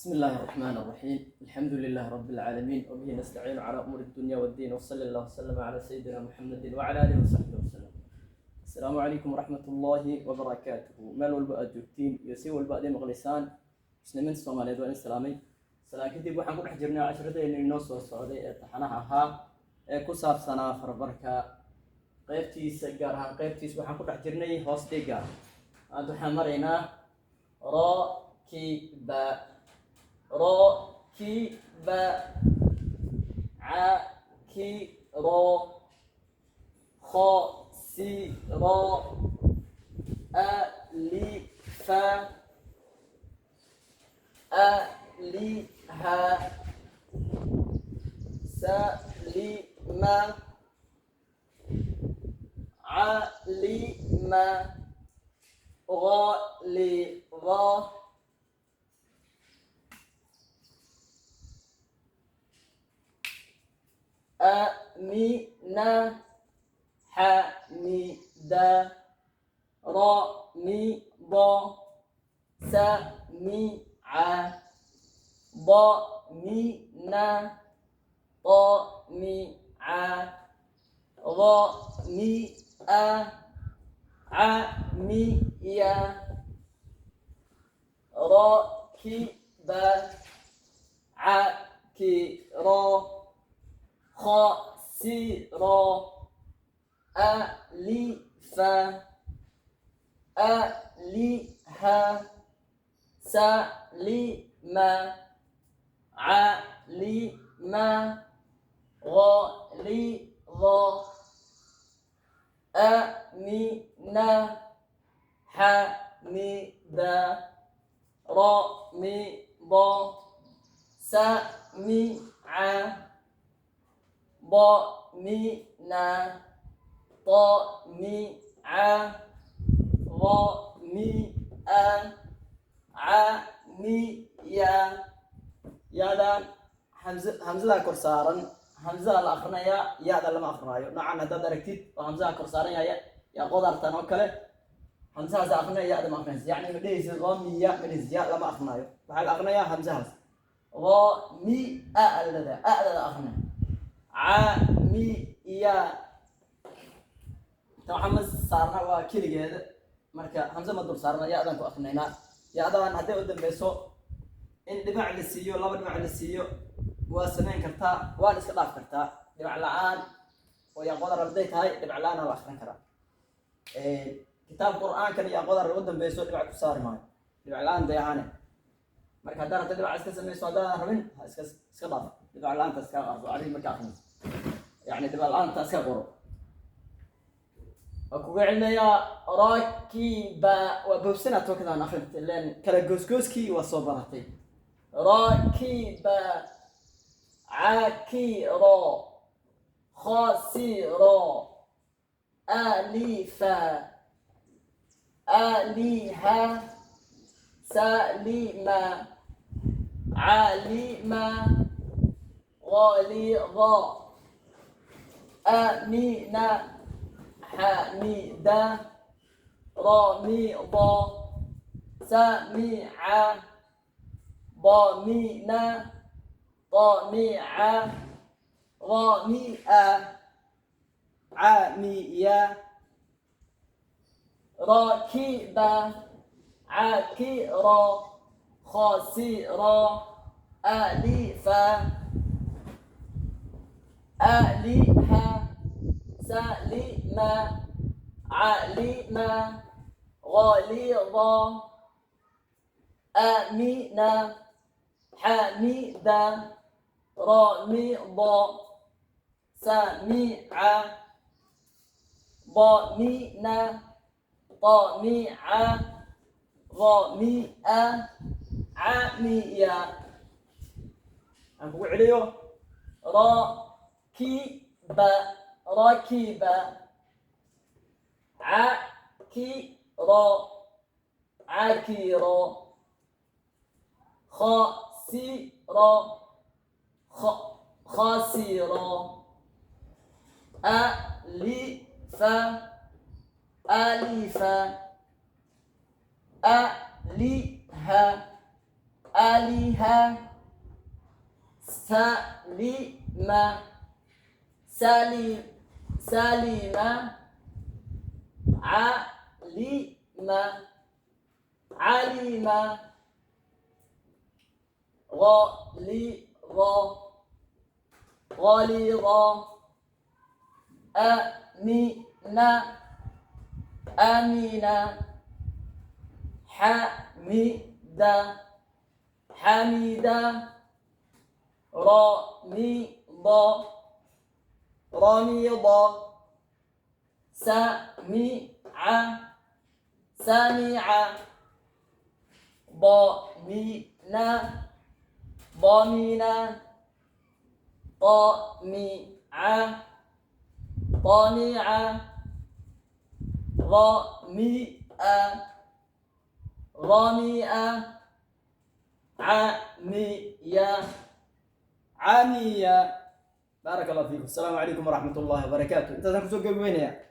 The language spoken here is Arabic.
بسم الله الرحمن الرحيم. الحمد لله رب العالمين، وبه نستعين على أمور الدنيا والدين، وصلى الله وسلم على سيدنا محمد وعلى آله وصحبه وسلم. السلام عليكم ورحمة الله وبركاته. مال والباء جوتين يسيو والباء دي مغلسان مسلمين الصوماليين وإن سلامي سلام كدي waxaan ku dhex jirnaa casharadeenna inoo soo socday ee taxanaha ahaa ee ku saabsanaa farbarka qaybtiisa gaar ahaan qaybtiisa waxaan ku dhex jirnay hoos dhiga aad waxaan maraynaa rakiba عاكرا خاسرا ألفا ألها سلما علما غلظا أمينا حميدا رميضا سميعا ضمينا طميعا ظميئا عميا ركبا عكرا خاسرا ألفا ألها سلما علما غلظا أمينا حميدا رميضا سميعا ضمينا طميعا ظميئا عميا يادان همزة كرسارا همزة الأخرى يا هذا لما أخرى نعم هذا دركتي وهمزة كرسارا يا قدر تنوكله همزة أخرى يا هذا ما أخرى يعني من ليس ضمية من الزياء لما أخرى فهل أخرى همزة ضميئا هذا أخرى عميا محمد صارنا وكل جهد مركا حمزة مدور صارنا يا أذن كأخنينا يا أذن هذا قدام بيسو إن دماغ للسيو لا دماغ للسيو وسنين كرتا وانس كذا كرتا دماغ الآن ويا قدر رديت هاي دماغ الآن الله أخرن كرا كتاب القرآن كان يا قدر قدام بيسو دماغ كسار ماي دماغ الآن ده يعني مركا دار تدماغ عسكر سمي سودا رمين عسكر دماغ الآن تسكر أرض عليه مركا أخني يعني دماغ الآن تسكر قرو وكوعنا يا راكبا وبوسنا توكنا نخلت لين كلا جوزكي وصبرتي راكبا عاكرا خاسرا ألفا ألها سلما علما غلظا أمينا حميدا رميضا سميعا ضمينا طميعا ظميئا عميا ركبا عكرا خاسرا ألفا ألها سلما علما غلظا أمينا حميدا رميضا سميعا ضمينا طميعا ظميئا عميا أقول عليه راكبا ركبا عكرا عكرا خاسرا خاسرا ألفا ألفا ألها عليها سلم سلم سلم علم علم غلظ غلظ أمن أمن حمد حمد رمض رمض سمع سمع ضمن ضمن طمع طمع ظمئ ظمئ عمي عمي. بارك الله فيكم. السلام عليكم ورحمة الله وبركاته. انت تنكسو قبل وين يا